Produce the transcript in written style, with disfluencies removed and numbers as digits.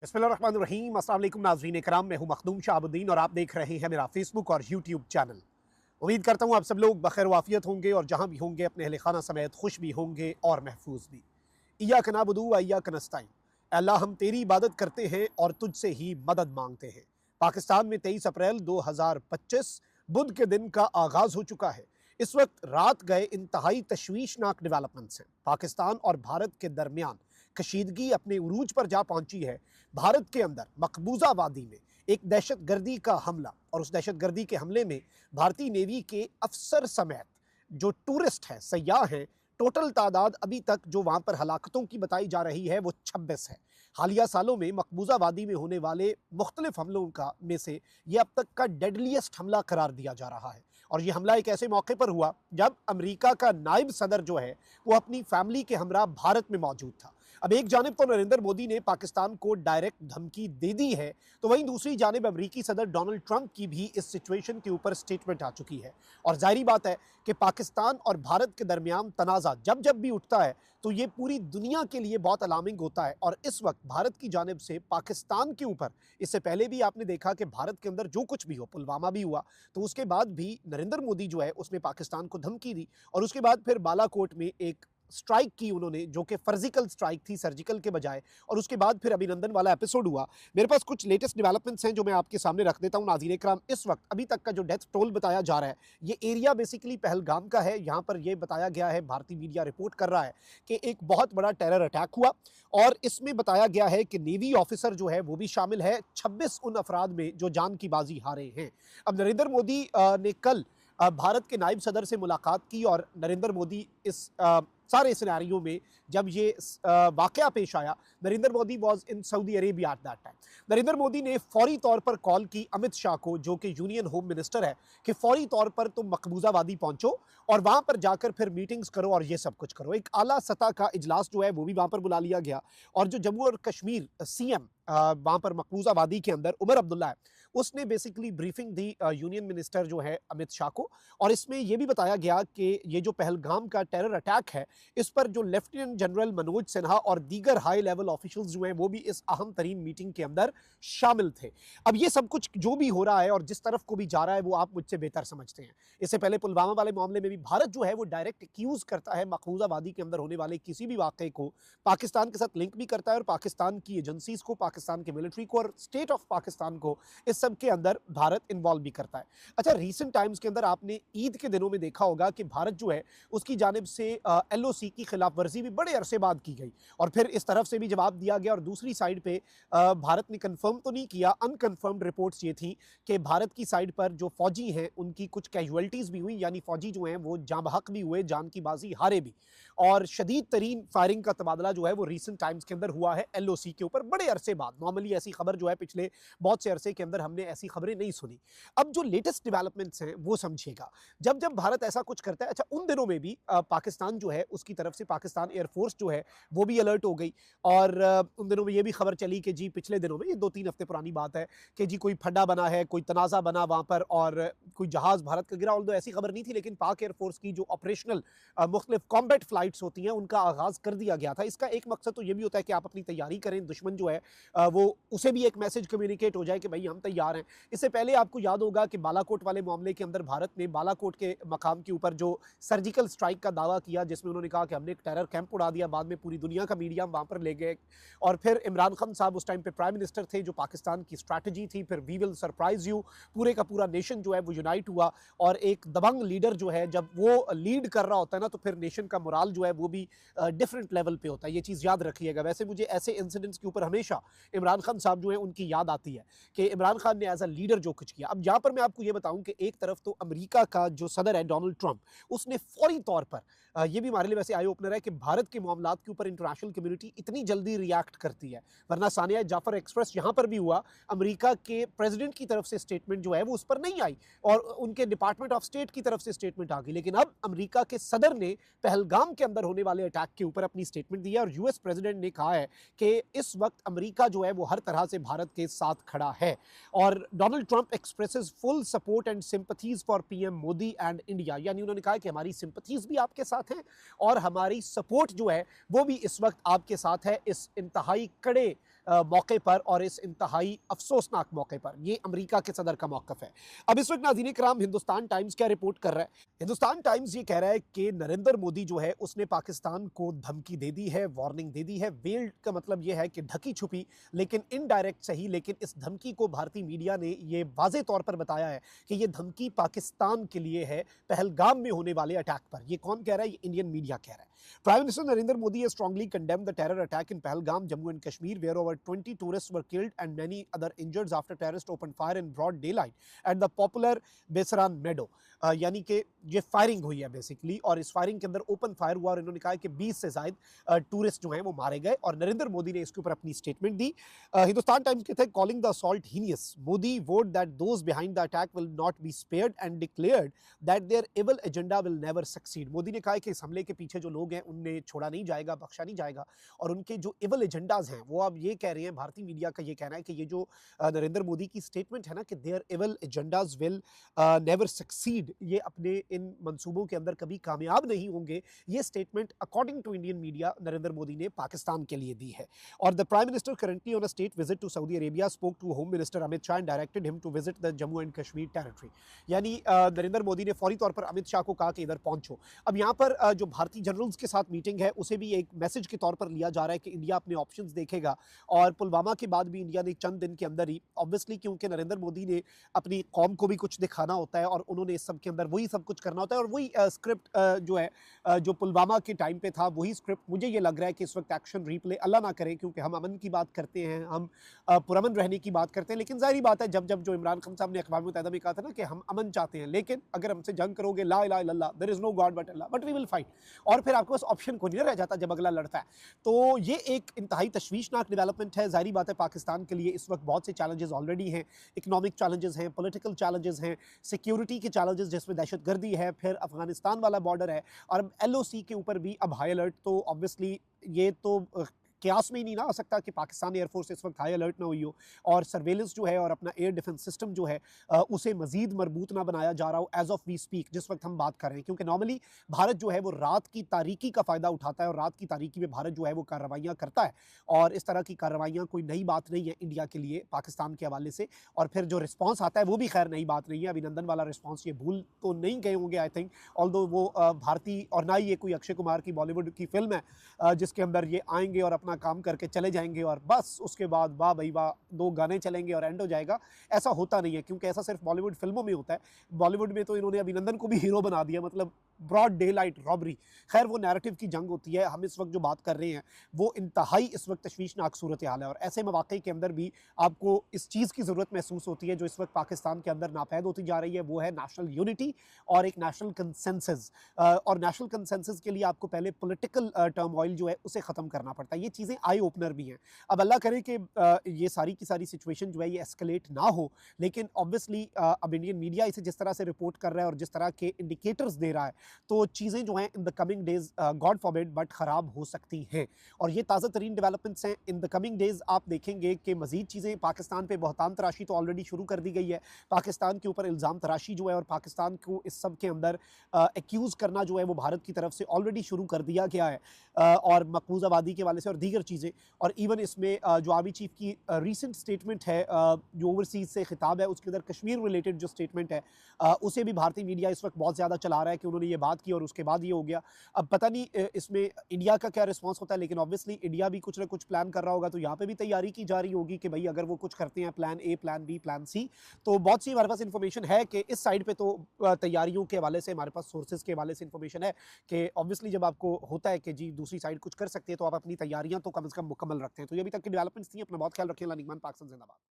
बिस्मिल्लाहिर्रहमानिर्रहीम। अस्सलाम वालेकुम नाज़रीन कराम, मैं हूं मखदूम शाहबुद्दीन और आप देख रहे हैं मेरा फेसबुक और यूट्यूब चैनल। उम्मीद करता हूं आप सब लोग बखैर वाफियत होंगे और जहां भी होंगे अपने अहले खाना समेत खुश भी होंगे और महफूज भी। इय्याक नअबुदु व इय्याक नस्तईन। अल्लाह हम तेरी इबादत करते हैं और तुझसे ही मदद मांगते हैं। पाकिस्तान में 23 अप्रैल 2025 बुध के दिन का आगाज हो चुका है। इस वक्त रात गए इंतहाई तशवीशनाक डेवलपमेंट्स हैं। पाकिस्तान और भारत के दरमियान कशीदगी अपने उरूज पर जा पहुंची है। भारत के अंदर मकबूजा वादी में एक दहशत गर्दी का हमला, और उस दहशत गर्दी के हमले में भारतीय नेवी के अफसर समेत जो टूरिस्ट हैं, सयाह हैं, टोटल तादाद अभी तक जो वहां पर हलाकतों की बताई जा रही है वो 26 है। हालिया सालों में मकबूजा वादी में होने वाले मुख्तलिफ हमलों का में से ये अब तक का डेडलीस्ट हमला करार दिया जा रहा है। और ये हमला एक ऐसे मौके पर हुआ जब अमेरिका का नायब सदर जो है वो अपनी फैमिली के हमरा भारत में मौजूद था। अब एक जानिब तो नरेंद्र मोदी ने पाकिस्तान को डायरेक्ट धमकी दे दी है, तो वहीं दूसरी जानिब अमेरिकी सदर डोनाल्ड ट्रंप की भी इस सिचुएशन के ऊपर स्टेटमेंट आ चुकी है। और जाहिर बात है कि पाकिस्तान और भारत के दरमियान तनाज़ा जब जब भी उठता है तो ये पूरी दुनिया के लिए बहुत अलार्मिंग होता है। और इस वक्त भारत की जानिब से पाकिस्तान के ऊपर, इससे पहले भी आपने देखा कि भारत के अंदर जो कुछ भी हो, पुलवामा भी हुआ, तो उसके बाद भी नरेंद्र मोदी जो है उसने पाकिस्तान को धमकी दी और उसके बाद फिर बालाकोट में एक स्ट्राइक की उन्होंने, जो कि सर्जिकल स्ट्राइक थी, सर्जिकल के बजाय। और उसके बाद फिर अभिनंदन वाला एपिसोड हुआ। मेरे पास कुछ लेटेस्ट डेवलपमेंट्स हैं जो मैं आपके सामने रख देता हूं नाज़रीन इकराम। इस वक्त अभी तक का जो डेथ टोल बताया जा रहा है, ये एरिया बेसिकली पहलगाम का है। यहाँ पर यह बताया गया है, भारतीय मीडिया रिपोर्ट कर रहा है कि एक बहुत बड़ा टेरर अटैक हुआ और इसमें बताया गया है कि नेवी ऑफिसर जो है वो भी शामिल है। 26 उन अफराद में जो जान की बाजी हारे हैं। अब नरेंद्र मोदी ने कल भारत के नायब सदर से मुलाकात की और नरेंद्र मोदी इस सारे सिनेरियो में जब ये वाकया पेश आया, Narendra Modi was in Saudi Arabia at that time. Narendra Modi ने फौरी तौर पर कॉल की अमित शाह को, जो कि यूनियन होम मिनिस्टर है, कि फौरी तौर पर तुम मकबूजा वादी पहुंचो और वहां पर जाकर फिर मीटिंग्स करो और ये सब कुछ करो। एक आला सतह का इजलास जो है वो भी वहां पर बुला लिया गया। और जो जम्मू और कश्मीर सीएम वहां पर मकबूजा वादी के अंदर उमर अब्दुल्ला है, उसने basically briefing the union minister जो है अमित शाह को। और इसमें यह भी बताया गया कि ये जो पहलगाम का टेरर अटैक है, इस पर जो लेफ्टिनेंट जनरल मनोज सिन्हा और दीगर हाई लेवल ऑफिशियल्स जो हैं वो भी इस अहम तरीन मीटिंग के अंदर शामिल थे। अब ये सब कुछ जो भी हो रहा है और जिस तरफ को भी जा रहा है वो आप मुझसे बेहतर समझते हैं। इससे पहले पुलवामा वाले मामले में भी भारत जो है वो डायरेक्ट एक्यूज करता है मकबूजा वादी के अंदर होने वाले किसी भी वाकये को, पाकिस्तान के साथ लिंक भी करता है और पाकिस्तान की एजेंसीज को, पाकिस्तान के मिलिट्री को और स्टेट ऑफ पाकिस्तान को, इस सब के अंदर भारत इन्वॉल्व भी करता है। अच्छा, रीसेंट टाइम्स के अंदर आपने ईद के दिनों में देखा होगा कि भारत जो है उसकी जानिब से एलओसी की खिलाफ वर्जी भी बड़े अरसे बाद की गई और फिर इस तरफ से भी जवाब दिया गया। और दूसरी साइड पे भारत ने कंफर्म तो नहीं किया, अनकंफर्म्ड रिपोर्ट्स ये थी कि भारत की साइड पर जो फौजी हैं उनकी कुछ कैजुअलिटीज भी हुई, यानी फौजी जो हैं वो जाँ बहक भी हुए, जान की बाजी हारे भी। और शदीद तरीन फायरिंग का तबादला जो है वो रीसेंट टाइम्स के अंदर हुआ है एलओसी के ऊपर बड़े अरसे बाद। नॉर्मली ऐसी खबर जो है पिछले बहुत से अरसे के अंदर हमने ऐसी खबरें नहीं सुनी। अब जो लेटेस्ट डेवलपमेंट्स हैं वो समझिएगा। जब जब भारत ऐसा कुछ करता है, अच्छा उन दिनों में भी पाकिस्तान जो है उसकी तरफ से पाकिस्तान एयरफोर्स जो है वो भी अलर्ट हो गई। और उन दिनों में ये भी खबर चली कि जी पिछले दिनों में, ये 2-3 हफ्ते पुरानी बात है, कि जी कोई फड्डा बना है, कोई तनाज़ा बना वहाँ पर और कोई जहाज़ भारत का गिरा। ऑल्दो ऐसी खबर नहीं थी, लेकिन पाक एयरफोर्स की जो ऑपरेशनल मुख्तलिफ कॉम्बैट फ्लाइट्स होती हैं उनका आगाज़ कर दिया गया था। इसका एक मकसद तो ये भी होता है कि आप अपनी तैयारी करें, दुश्मन जो है वो उसे भी एक मैसेज कम्युनिकेट हो जाए कि भाई हम तैयार हैं। इससे पहले आपको याद होगा कि बालाकोट वाले मामले के अंदर भारत ने बालाकोट के मकाम के ऊपर जो सर्जिकल स्ट्राइक का दावा किया, जिसमें उन्होंने कहा कि हमने एक टेरर कैंप उड़ा दिया। बाद में पूरी दुनिया का मीडिया वहां पर ले गए और फिर इमरान खान साहब उस टाइम पे प्राइम मिनिस्टर थे, जो पाकिस्तान की स्ट्रैटेजी थी फिर वी विल सरप्राइज यू, पूरे का पूरा नेशन जो है वो यूनाइट हुआ। और एक दबंग लीडर जो है जब वो लीड कर रहा होता है ना, तो फिर नेशन का मोराल जो है वो भी डिफरेंट लेवल पे होता है। ये चीज़ याद रखिएगा। वैसे मुझे ऐसे इंसिडेंट्स के ऊपर हमेशा इमरान खान साहब जो है उनकी याद आती है कि इमरान खान ने एज अ लीडर जो कुछ किया। अब यहाँ पर मैं आपको ये बताऊं कि एक तरफ तो अमेरिका का जो सदर है डोनाल्ड ट्रंप, उसने फौरी तौर पर, ये भी हमारे लिए वैसे आई ओपनर है कि भारत के मामलात के ऊपर इंटरनेशनल कम्युनिटी इतनी जल्दी रिएक्ट करती है, वरना सानिया जाफर एक्सप्रेस यहाँ पर भी हुआ, अमेरिका के प्रेसिडेंट की तरफ से स्टेटमेंट जो है वो उस पर नहीं आई और उनके डिपार्टमेंट ऑफ स्टेट की तरफ से स्टेटमेंट आ गई। लेकिन अब अमेरिका के सदर ने पहलगाम के अंदर होने वाले अटैक के ऊपर अपनी स्टेटमेंट दी है और यूएस प्रेसिडेंट ने कहा है कि इस वक्त अमेरिका जो है वो हर तरह से भारत के साथ खड़ा है। और Donald Trump expresses full support and sympathies for PM Modi and India, यानी उन्होंने कहा कि हमारी सिंपथीज भी आपके साथ हैं और हमारी सपोर्ट जो है वो भी इस वक्त आपके साथ है इस इंतहाई कड़े मौके पर और इस इंतहाई अफसोसनाक मौके पर। ये अमेरिका के सदर का मौक़िफ़ है। अब इस वक्त नाज़रीन किराम हिंदुस्तान टाइम्स क्या रिपोर्ट कर रहा है? हिंदुस्तान टाइम्स ये कह रहा है कि नरेंद्र मोदी जो है उसने पाकिस्तान को धमकी दे दी है, वार्निंग दे दी है। वेल्ड का मतलब ये है कि ढकी छुपी लेकिन इनडायरेक्ट सही, लेकिन इस धमकी को भारतीय मीडिया ने ये वाज़ेह तौर पर बताया है कि ये धमकी पाकिस्तान के लिए है, पहलगाम में होने वाले अटैक पर। ये कौन कह रहा है? ये इंडियन मीडिया कह रहा है। Prime Minister Narendra Modi has strongly condemned the terror attack in Pahalgam, Jammu and Kashmir, where over 20 tourists were killed and many other injured after terrorists opened fire in broad daylight at the popular Besaran Meadow. यानी कि ये firing हुई है basically, और इस firing के अंदर open fire हुआ और इन्होंने कहा कि 20 से ज़ायद टूरिस्ट जो हैं वो मारे गए, और नरेंद्र मोदी ने इसके ऊपर अपनी स्टेटमेंट दी। हिंदुस्तान टाइम्स कहते हैं calling the assault heinous, Modi vowed that those behind the attack will not be spared and declared that their evil agenda will never succeed. Modi ने कहा कि इस हमले के पीछे जो लोग हैं उन्हें छोड़ा नहीं जाएगा, बख्शा नहीं जाएगा, और उनके जो इविल एजेंडाज हैं वो अब ये कह रहे हैं, भारतीय मीडिया का ये कहना है कि ये जो नरेंद्र मोदी की स्टेटमेंट है ना कि their evil agendas will never succeed, ये अपने इन मंसूबों के अंदर कभी कामयाब नहीं होंगे, ये statement according to Indian media Narendra Modi ने पाकिस्तान के लिए दी है। और the prime minister currently on a state visit to Saudi Arabia spoke to home minister Amit Shah and directed him to visit the Jammu and Kashmir territory. यानी नरेंद्र मोदी ने फौरी तौर पर अमित शाह को कहा कि इधर पहुंचो। अब यहाँ पर जो भारतीय जनरल्स के साथ मीटिंग है उसे भी एक मैसेज के तौर पर लिया जा रहा है कि इंडिया अपने ऑप्शंस देखेगा, और पुलवामा के बाद भी इंडिया ने चंद दिन के अंदर ही, ऑब्वियसली क्योंकि नरेंद्र मोदी ने अपनी कौम को भी कुछ दिखाना होता है और उन्होंने इस सब के अंदर वही सब कुछ करना होता है, और वही स्क्रिप्ट जो है जो पुलवामा के टाइम पे था वही स्क्रिप्ट मुझे ये लग रहा है कि इस वक्त एक्शन रिप्ले अल्लाह ना करे, क्योंकि हम अमन की बात करते हैं, हम पुरअमन रहने की बात करते हैं, लेकिन जाहिर बात है जब जब जो इमरान खान साहब ने अक़वाम मुत्तहिदा में कहा था ना कि हम अमन चाहते हैं, लेकिन अगर हमसे जंग करोगे ला इलाहा इल्लल्लाह there is no god but Allah but we will fight, और फिर आपके पास ऑप्शन कोई नहीं रह जाता जब अगला लड़ता है। तो ये एक इंतहाई तशवीशनाक डेवलपमेंट है। जाहिर बात है पाकिस्तान के लिए इस वक्त बहुत से चैलेंजेस ऑलरेडी हैं, इकनॉमिक चैलेंजेस हैं, पॉलिटिकल चैलेंजेस हैं, सिक्योरिटी के चैलेंजेस जिसमें दहशतगर्दी है, फिर अफगानिस्तान वाला बॉर्डर है, और अब LOC के ऊपर भी अब हाई अलर्ट। तो ऑब्वियसली ये तो क्यास में ही नहीं ना आ सकता कि पाकिस्तान एयरफोर्स इस वक्त हाई अलर्ट ना हुई हो, और सर्वेलेंस जो है और अपना एयर डिफेंस सिस्टम जो है उसे मजीद मजबूत ना बनाया जा रहा हो एज ऑफ वी स्पीक, जिस वक्त हम बात कर रहे हैं। क्योंकि नॉर्मली भारत जो है वो रात की तारीकी का फ़ायदा उठाता है, और रात की तारीकी में भारत जो है वो कार्रवाइयाँ करता है, और इस तरह की कार्रवाइयाँ कोई नई बात नहीं है इंडिया के लिए पाकिस्तान के हवाले से। और फिर जो रिस्पॉन्स आता है वो भी खैर नई बात नहीं है, अभिनंदन वाला रिस्पॉन्स ये भूल तो नहीं गए होंगे आई थिंक, ऑल्दो वो भारतीय और ना ही ये कोई अक्षय कुमार की बॉलीवुड की फिल्म है जिसके अंदर ये आएंगे और अपना काम करके चले जाएंगे और बस उसके बाद वाह भाई वाह 2 गाने चलेंगे और एंड हो जाएगा। ऐसा होता नहीं है, क्योंकि ऐसा सिर्फ बॉलीवुड फिल्मों में होता है। बॉलीवुड में तो इन्होंने अभिनंदन को भी हीरो बना दिया, मतलब ब्रॉड डे लाइट रॉबरी। खैर वो नैरेटिव की जंग होती है, हम इस वक्त जो बात कर रहे हैं वो इंतहाई इस वक्त तशवीशनाक सूरत हाल है, और ऐसे मौके के अंदर भी आपको इस चीज़ की ज़रूरत महसूस होती है जो इस वक्त पाकिस्तान के अंदर नापैद होती जा रही है, वो है नेशनल यूनिटी और एक नेशनल कंसेंसस। और नेशनल कंसेंसस के लिए आपको पहले पॉलिटिकल टर्मोइल जो है उसे ख़त्म करना पड़ता है। ये चीज़ें आई ओपनर भी हैं। अब अल्लाह करे कि ये सारी की सारी सिचुएशन जो है ये एस्केलेट ना हो, लेकिन ऑब्वियसली अब इंडियन मीडिया इसे जिस तरह से रिपोर्ट कर रहा है और जिस तरह के इंडिकेटर्स दे रहा है, तो चीज़ें जो हैं in the coming days God forbid but ख़राब हो सकती हैं। और ये ताज़ा तरीन डेवलपमेंट्स हैं। इन द कमिंग डेज आप देखेंगे कि मज़ीद चीज़ें पाकिस्तान पे बहतान तराशी तो ऑलरेडी शुरू कर दी गई है, पाकिस्तान के ऊपर इल्ज़ाम तराशी जो है और पाकिस्तान को इस सब के अंदर एक्यूज़ करना जो है वो भारत की तरफ से ऑलरेडी शुरू कर दिया गया है, और मकबूज़ आबादी के वाले से और दीगर चीज़ें। और इवन इसमें जो आर्मी चीफ की रीसेंट स्टेटमेंट है जो ओवरसीज़ से खिताब है, उसके अंदर कश्मीर रिलेटेड जो स्टेटमेंट है उसे भी भारतीय मीडिया इस वक्त बहुत ज़्यादा चला रहा है कि उन्होंने ये बात की और उसके बाद ये हो गया। अब पता नहीं इसमें इंडिया का क्या रिस्पॉन्स होता है, लेकिन ऑब्वियसली इंडिया भी कुछ ना कुछ प्लान कर रहा होगा, तो यहाँ पे भी तैयारी की जा रही होगी कि भाई अगर वो कुछ करते हैं plan A, plan B, plan C। तो बहुत सी हमारे पास इन्फॉर्मेशन है कि इस साइड पे तो तैयारियों के हवाले से हमारे पास सोर्सेज के हवाले से इन्फॉर्मेशन है कि ऑब्वियसली जब आपको होता है कि जी दूसरी साइड कुछ कर सकती है तो आप अपनी तैयारियां तो कम से कम मुकम्मल रखते हैं। तो ये अभी तक की डेवलपमेंट्स थी। अपना बहुत ख्याल रखें। अल्लाह निगहबान। पाकिस्तान जिंदाबाद।